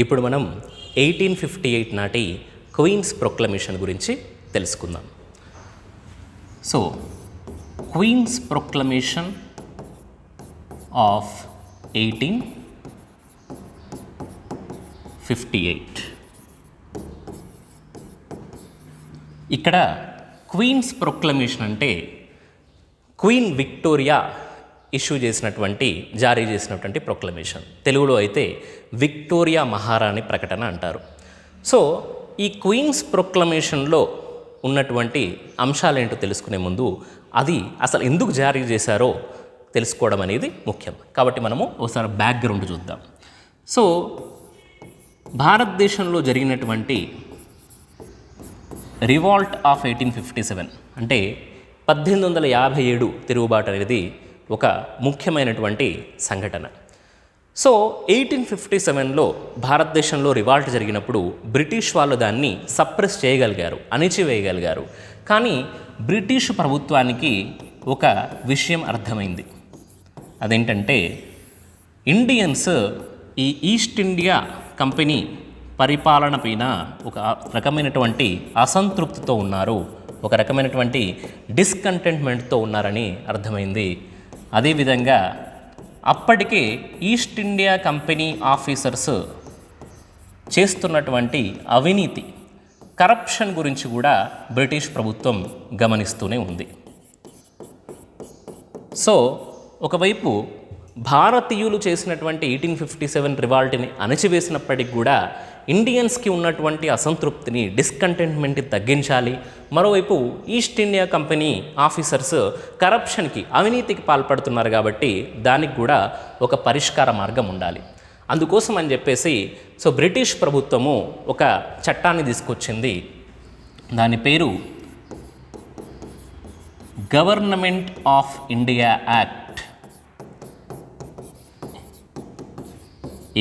ఇప్పుడు మనం 1858 నాటి క్వీన్స్ ప్రొక్లమేషన్ గురించి తెలుసుకుందాం. So queen's proclamation of 1858. ఇక్కడ క్వీన్స్ ప్రొక్లమేషన్ అంటే క్వీన్ విక్టోరియా జారీ చేసినటువంటి ప్రొక్లమేషన్. తెలుగులో అయితే విక్టోరియా మహారాణి ప్రకటన అంటారు. సో ఈ క్వీన్స్ ప్రొక్లమేషన్లో ఉన్నటువంటి అంశాలేంటో తెలుసుకునే ముందు అది అసలు ఎందుకు జారీ చేశారో తెలుసుకోవడం అనేది ముఖ్యం. కాబట్టి మనము ఒకసారి బ్యాక్గ్రౌండ్ చూద్దాం. సో భారతదేశంలో జరిగినటువంటి రివాల్ట్ ఆఫ్ 1857 అంటే 1857 తిరుగుబాటు అనేది ఒక ముఖ్యమైనటువంటి సంఘటన. సో 1857లో భారతదేశంలో రివాల్ట్ జరిగినప్పుడు బ్రిటిష్ వాళ్ళు దాన్ని సప్రెస్ చేయగలిగారు, అణిచివేయగలిగారు. కానీ బ్రిటిష్ ప్రభుత్వానికి ఒక విషయం అర్థమైంది. అదేంటంటే ఇండియన్స్ ఈ ఈస్ట్ ఇండియా కంపెనీ పరిపాలన పైన ఒక రకమైనటువంటి అసంతృప్తితో ఉన్నారు, ఒక రకమైనటువంటి డిస్కంటెంట్మెంట్తో ఉన్నారని అర్థమైంది. అదేవిధంగా అప్పటికే ఈస్ట్ ఇండియా కంపెనీ ఆఫీసర్స్ చేస్తున్నటువంటి అవినీతి, కరప్షన్ గురించి కూడా బ్రిటిష్ ప్రభుత్వం గమనిస్తూనే ఉంది. సో ఒకవైపు భారతీయులు చేసినటువంటి 1857 రివాల్ట్ని అణచివేసినప్పటికి కూడా ఇండియన్స్కి ఉన్నటువంటి అసంతృప్తిని, డిస్కంటెంట్మెంట్ని తగ్గించాలి. మరోవైపు ఈస్ట్ ఇండియా కంపెనీ ఆఫీసర్స్ కరప్షన్కి, అవినీతికి పాల్పడుతున్నారు కాబట్టి దానికి కూడా ఒక పరిష్కార మార్గం ఉండాలి. అందుకోసం అని చెప్పేసి సో బ్రిటిష్ ప్రభుత్వము ఒక చట్టాన్ని తీసుకొచ్చింది. దాని పేరు government of India act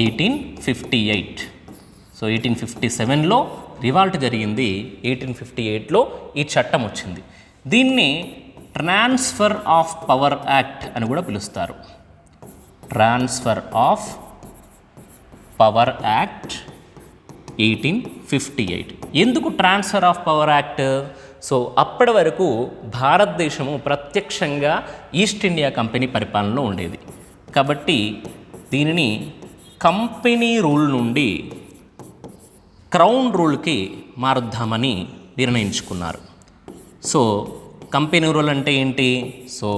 1858. So 1857లో రివాల్ట్ జరిగింది, 1858లో ఈ చట్టం వచ్చింది. దీన్ని ట్రాన్స్ఫర్ ఆఫ్ పవర్ యాక్ట్ అని కూడా పిలుస్తారు. Transfer of power act 1858. ఎందుకు transfer of power act? So అప్పటి వరకు భారతదేశము ప్రత్యక్షంగా ఈస్ట్ ఇండియా కంపెనీ పరిపాలనలో ఉండేది కాబట్టి దీనిని కంపెనీ రూల్ నుండి క్రౌన్ రూల్కి మారుద్దామని నిర్ణయించుకున్నారు. సో కంపెనీ రూల్ అంటే ఏంటి? సో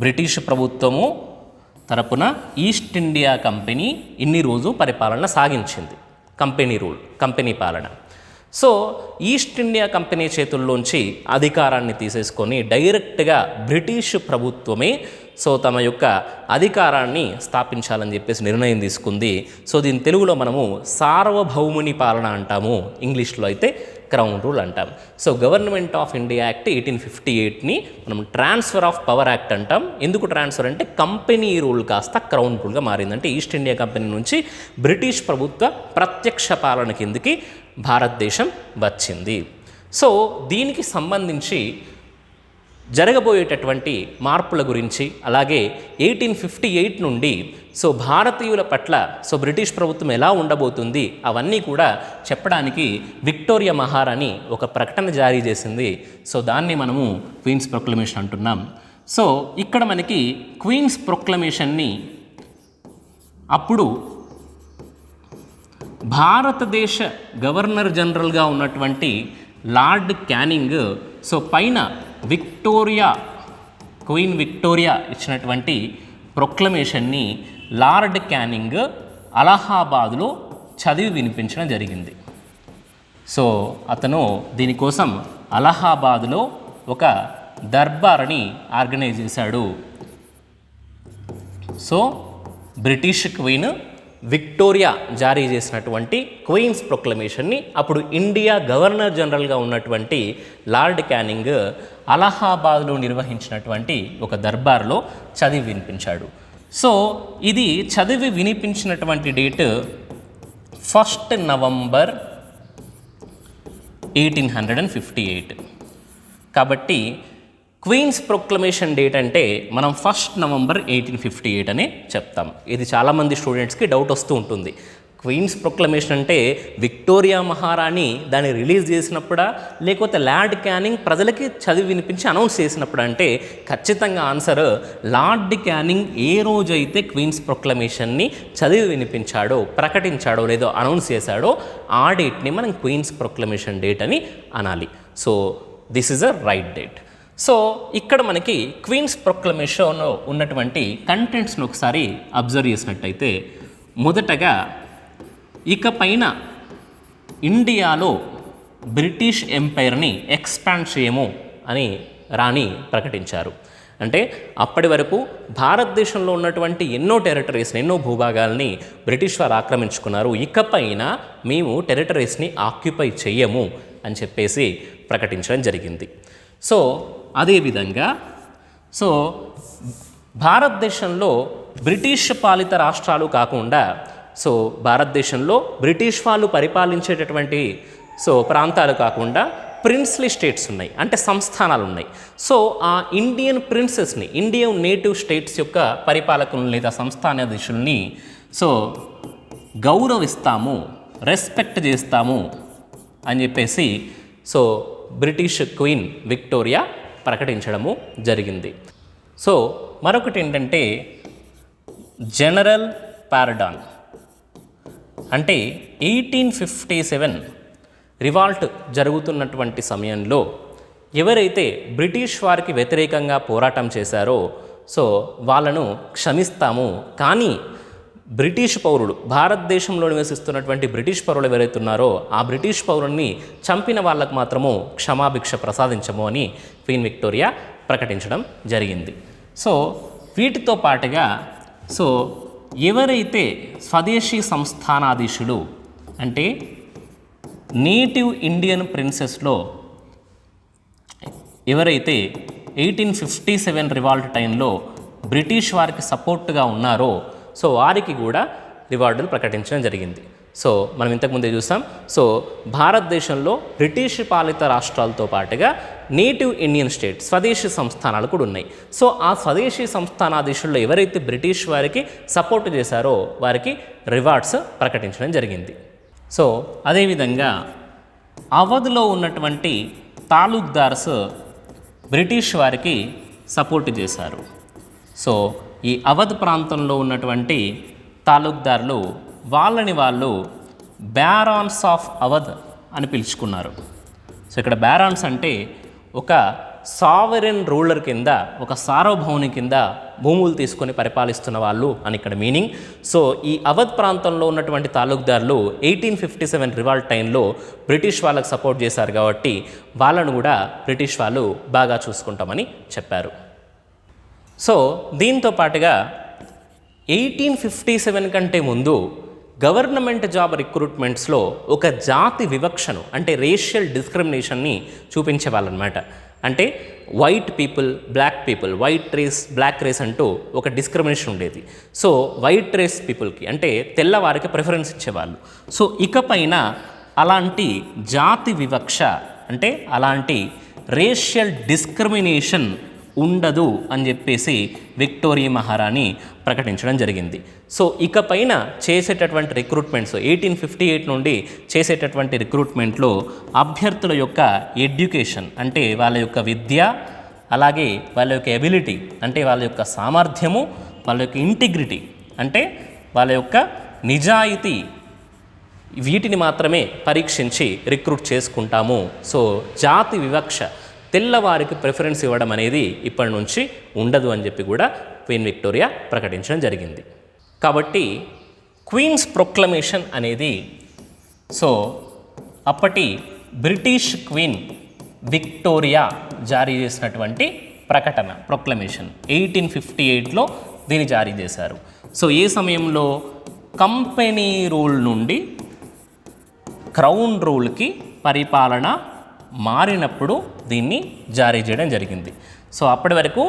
బ్రిటిష్ ప్రభుత్వము తరపున ఈస్ట్ ఇండియా కంపెనీ ఇన్ని రోజు పరిపాలన సాగించింది. కంపెనీ రూల్, కంపెనీ పాలన. సో ఈస్ట్ ఇండియా కంపెనీ చేతుల్లోంచి అధికారాన్ని తీసేసుకొని డైరెక్ట్గా బ్రిటిష్ ప్రభుత్వమే సో తమ యొక్క అధికారాన్ని స్థాపించాలని చెప్పేసి నిర్ణయం తీసుకుంది. సో దీని తెలుగులో మనము సార్వభౌముని పాలన అంటాము, ఇంగ్లీష్లో అయితే క్రౌన్ రూల్ అంటాం. So government of India act 1858ని మనం ట్రాన్స్ఫర్ ఆఫ్ పవర్ యాక్ట్ అంటాం. ఎందుకు ట్రాన్స్ఫర్ అంటే కంపెనీ రూల్ కాస్త క్రౌన్ రూల్గా మారిందంటే ఈస్ట్ ఇండియా కంపెనీ నుంచి బ్రిటిష్ ప్రభుత్వ ప్రత్యక్ష పాలన కిందికి భారతదేశం వచ్చింది. సో దీనికి సంబంధించి జరగబోయేటటువంటి మార్పుల గురించి, అలాగే 1858 నుండి సో భారతీయుల పట్ల సో బ్రిటిష్ ప్రభుత్వం ఎలా ఉండబోతుంది అవన్నీ కూడా చెప్పడానికి విక్టోరియా మహారాణి ఒక ప్రకటన జారీ చేసింది. సో దాన్ని మనము క్వీన్స్ ప్రొక్లమేషన్ అంటున్నాం. సో ఇక్కడ మనకి క్వీన్స్ ప్రొక్లమేషన్ని అప్పుడు భారతదేశ గవర్నర్ జనరల్గా ఉన్నటువంటి లార్డ్ క్యానింగ్ సో పైన క్వీన్ విక్టోరియా ఇచ్చినటువంటి ప్రొక్లమేషన్ని లార్డ్ క్యానింగ్ అలహాబాదులో చదివి వినిపించడం జరిగింది. సో అతను దీనికోసం అలహాబాదులో ఒక దర్బార్ని ఆర్గనైజ్ చేశాడు. సో బ్రిటిష్ క్వీన్ విక్టోరియా జారీ చేసినటువంటి క్వీన్స్ ప్రొక్లమేషన్ని అప్పుడు ఇండియా గవర్నర్ జనరల్గా ఉన్నటువంటి లార్డ్ క్యానింగ్ అలహాబాద్లో నిర్వహించినటువంటి ఒక దర్బార్లో చదివి వినిపించాడు. సో ఇది చదివి వినిపించినటువంటి డేట్ 1 నవంబర్ 1858. కాబట్టి క్వీన్స్ ప్రొక్లమేషన్ డేట్ అంటే మనం 1 నవంబర్ 1858 అనే చెప్తాం. ఇది చాలామంది స్టూడెంట్స్కి డౌట్ వస్తూ ఉంటుంది. క్వీన్స్ ప్రొక్లమేషన్ అంటే విక్టోరియా మహారాణి దాన్ని రిలీజ్ చేసినప్పుడా, లేకపోతే లార్డ్ క్యానింగ్ ప్రజలకి చదివి వినిపించి అనౌన్స్ చేసినప్పుడు అంటే ఖచ్చితంగా ఆన్సర్ లార్డ్ క్యానింగ్ ఏ రోజైతే క్వీన్స్ ప్రొక్లమేషన్ని చదివి వినిపించాడో, ప్రకటించాడో, లేదో అనౌన్స్ చేశాడో ఆ డేట్ని మనం క్వీన్స్ ప్రొక్లమేషన్ డేట్ అని అనాలి. So this is a right date. So ఇక్కడ మనకి క్వీన్స్ ప్రొక్లమేషన్లో ఉన్నటువంటి కంటెంట్స్ని ఒకసారి అబ్జర్వ్ చేసినట్టయితే, మొదటగా ఇకపైన ఇండియాలో బ్రిటిష్ ఎంపైర్ని ఎక్స్పాండ్ చేయము అని రాణి ప్రకటించారు. అంటే అప్పటి వరకు భారతదేశంలో ఉన్నటువంటి ఎన్నో టెరిటరీస్ని, ఎన్నో భూభాగాల్ని బ్రిటిష్ వారు ఆక్రమించుకున్నారు. ఇకపైన మేము టెరిటరీస్ని ఆక్యుపై చెయ్యము అని చెప్పేసి ప్రకటించడం జరిగింది. సో అదేవిధంగా భారతదేశంలో బ్రిటిష్ పాలిత రాష్ట్రాలు కాకుండా భారతదేశంలో బ్రిటిష్ వాళ్ళు పరిపాలించేటటువంటి ప్రాంతాలు కాకుండా ప్రిన్స్లీ స్టేట్స్ ఉన్నాయి, అంటే సంస్థానాలు ఉన్నాయి. సో ఆ ఇండియన్ ప్రిన్సెస్ని, ఇండియన్ నేటివ్ స్టేట్స్ యొక్క పరిపాలకులను లేదా సంస్థానాధీశుల్ని గౌరవిస్తాము, రెస్పెక్ట్ చేస్తాము అని చెప్పేసి బ్రిటిష్ క్వీన్ విక్టోరియా ప్రకటించడము జరిగింది. మరొకటి ఏంటంటే జనరల్ పారడాన్. అంటే 1857 రివాల్ట్ జరుగుతున్నటువంటి సమయంలో ఎవరైతే బ్రిటిష్ వారికి వ్యతిరేకంగా పోరాటం చేశారో వాళ్ళను క్షమిస్తాము, కానీ బ్రిటిష్ పౌరులు, భారతదేశంలో నివసిస్తున్నటువంటి బ్రిటిష్ పౌరులు ఎవరైతే ఉన్నారో ఆ బ్రిటిష్ పౌరుల్ని చంపిన వాళ్ళకు మాత్రము క్షమాభిక్ష ప్రసాదించము అని క్వీన్ విక్టోరియా ప్రకటించడం జరిగింది. వీటితో పాటుగా ఎవరైతే స్వదేశీ సంస్థానాధీశులు, అంటే నేటివ్ ఇండియన్ ప్రిన్సెస్లో ఎవరైతే 1857 రివాల్ట్ టైంలో బ్రిటిష్ వారికి సపోర్ట్గా ఉన్నారో వారికి కూడా రివార్డులు ప్రకటించడం జరిగింది. మనం ఇంతకుముందే చూసాం. భారతదేశంలో బ్రిటిష్ పాలిత రాష్ట్రాలతో పాటుగా నేటివ్ ఇండియన్ స్టేట్, స్వదేశీ సంస్థానాలు కూడా ఉన్నాయి. ఆ స్వదేశీ సంస్థానాధీశుల్లో ఎవరైతే బ్రిటిష్ వారికి సపోర్ట్ చేశారో వారికి రివార్డ్స్ ప్రకటించడం జరిగింది. అదేవిధంగా అవధ్లో ఉన్నటువంటి తాలూక్దార్స్ బ్రిటిష్ వారికి సపోర్ట్ చేశారు. ఈ అవధ్ ప్రాంతంలో ఉన్నటువంటి తాలూక్దారులు వాళ్ళని వాళ్ళు బ్యారాన్స్ ఆఫ్ అవధ్ అని పిలుచుకున్నారు. ఇక్కడ బ్యారాన్స్ అంటే ఒక సావరెన్ రూలర్ కింద, ఒక సార్వభౌని కింద భూములు తీసుకొని పరిపాలిస్తున్న వాళ్ళు అని ఇక్కడ మీనింగ్. ఈ అవధ్ ప్రాంతంలో ఉన్నటువంటి తాలూక్దారులు 1857 రివాల్ట్ టైంలో బ్రిటిష్ వాళ్ళకు సపోర్ట్ చేశారు కాబట్టి వాళ్ళను కూడా బ్రిటిష్ వాళ్ళు బాగా చూసుకుంటామని చెప్పారు. దీంతో పాటుగా 1857 కంటే ముందు గవర్నమెంట్ జాబ్ రిక్రూట్మెంట్స్లో ఒక జాతి వివక్షను, అంటే రేషియల్ డిస్క్రిమినేషన్ని చూపించేవాళ్ళనమాట. అంటే white people, black people, white race, black race అంటూ ఒక డిస్క్రిమినేషన్ ఉండేది. వైట్ రేస్ పీపుల్కి, అంటే తెల్లవారికి ప్రిఫరెన్స్ ఇచ్చేవాళ్ళు. ఇకపైన అలాంటి జాతి వివక్ష, అంటే అలాంటి రేషియల్ డిస్క్రిమినేషన్ ఉండదు అని చెప్పేసి విక్టోరియా మహారాణి ప్రకటించడం జరిగింది. ఇకపైన చేసేటటువంటి రిక్రూట్మెంట్స్ 1858 నుండి చేసేటటువంటి రిక్రూట్మెంట్లో అభ్యర్థుల యొక్క ఎడ్యుకేషన్, అంటే వాళ్ళ యొక్క విద్య, అలాగే వాళ్ళ యొక్క ఎబిలిటీ, అంటే వాళ్ళ యొక్క సామర్థ్యము, వాళ్ళ యొక్క ఇంటిగ్రిటీ, అంటే వాళ్ళ యొక్క నిజాయితీ, వీటిని మాత్రమే పరీక్షించి రిక్రూట్ చేసుకుంటాము. జాతి వివక్ష, తెల్లవారికి ప్రిఫరెన్స్ ఇవ్వడం అనేది ఇప్పటి నుంచి ఉండదు అని చెప్పి కూడా క్వీన్ విక్టోరియా ప్రకటించడం జరిగింది. కాబట్టి క్వీన్స్ ప్రొక్లమేషన్ అనేది అప్పటి బ్రిటిష్ క్వీన్ విక్టోరియా జారీ చేసినటువంటి ప్రకటన, ప్రొక్లమేషన్. 1858లో దీన్ని జారీ చేశారు. ఏ సమయంలో? కంపెనీ రూల్ నుండి క్రౌన్ రూల్కి పరిపాలన మారినప్పుడు దీన్ని జారీ చేయడం జరిగింది. అప్పటి వరకు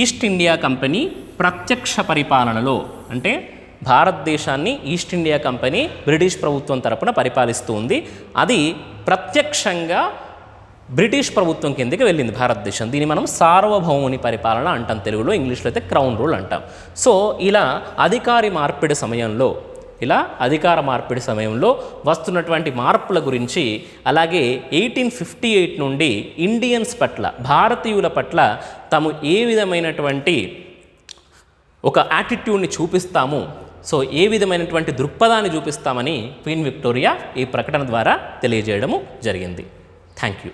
ఈస్ట్ ఇండియా కంపెనీ ప్రత్యక్ష పరిపాలనలో, అంటే భారతదేశాన్ని ఈస్ట్ ఇండియా కంపెనీ బ్రిటిష్ ప్రభుత్వం తరపున పరిపాలిస్తూ ఉంది. అది ప్రత్యక్షంగా బ్రిటిష్ ప్రభుత్వం కిందకి వెళ్ళింది భారతదేశం. దీన్ని మనం సార్వభౌముని పరిపాలన అంటాం తెలుగులో, ఇంగ్లీష్లో అయితే క్రౌన్ రూల్ అంటాం. ఇలా అధికారి మార్పిడి సమయంలో ఇలా అధికార మార్పిడి సమయంలో వస్తున్నటువంటి మార్పుల గురించి, అలాగే 1858 నుండి ఇండియన్స్ పట్ల, భారతీయుల పట్ల తాము ఏ విధమైనటువంటి ఒక యాటిట్యూడ్ని చూపిస్తాము, సో ఏ విధమైనటువంటి దృక్పథాన్ని చూపిస్తామని క్వీన్ విక్టోరియా ఈ ప్రకటన ద్వారా తెలియజేయడము జరిగింది. Thank you.